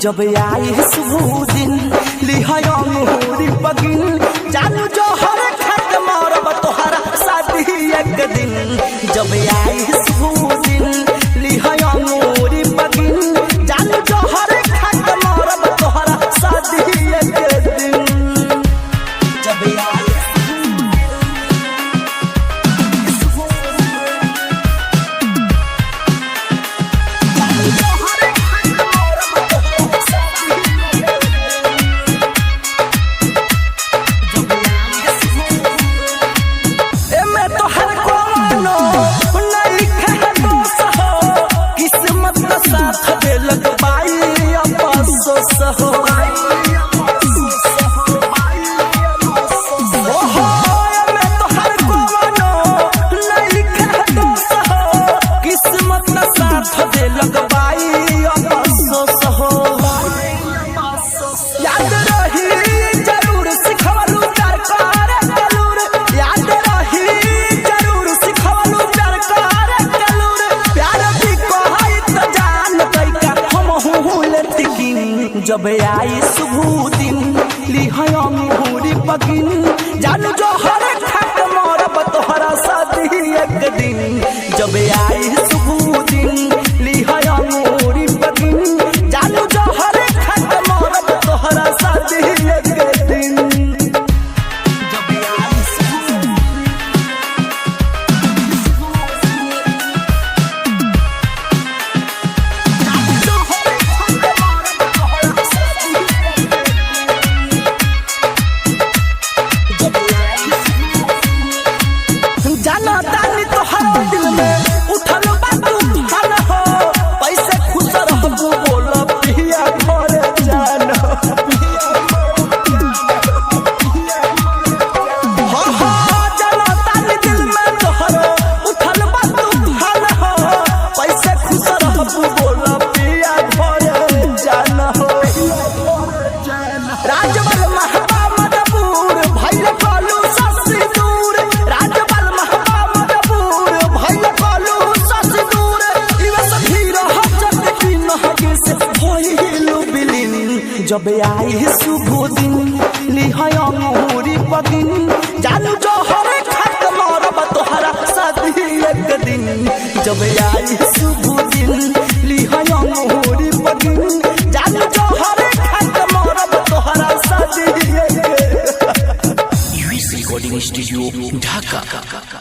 जब आई शुभ दिन लिहाया मोहरी बगिन जानू जो हर खत मारब तोहरा शादी एक दिन जब आई शुभ दिन लिहाया मोहरी बगिन जानू जो हर खत मारब तोहरा शादी एक दिन जब आई जब आई शुभ दिन लिहाया मोहरी बगिन जानू जो हर खत मारब तोहरा शादी एक दिन जब आई शुभ दिन लिहाया मोहरी बगिन जानू जो हर खत मारब तोहरा शादी एक दिन जब आई जब आई शुभ दिन लिहाया मोहरी बगिन जानू जो हर खत मारब तोहरा शादी एक दिन जब आई शुभ दिन लिहाया मोहरी बगिन जानू जो हर खत मारब तोहरा शादी एक दिन। रिकॉर्डिंग स्टूडियो ढाका।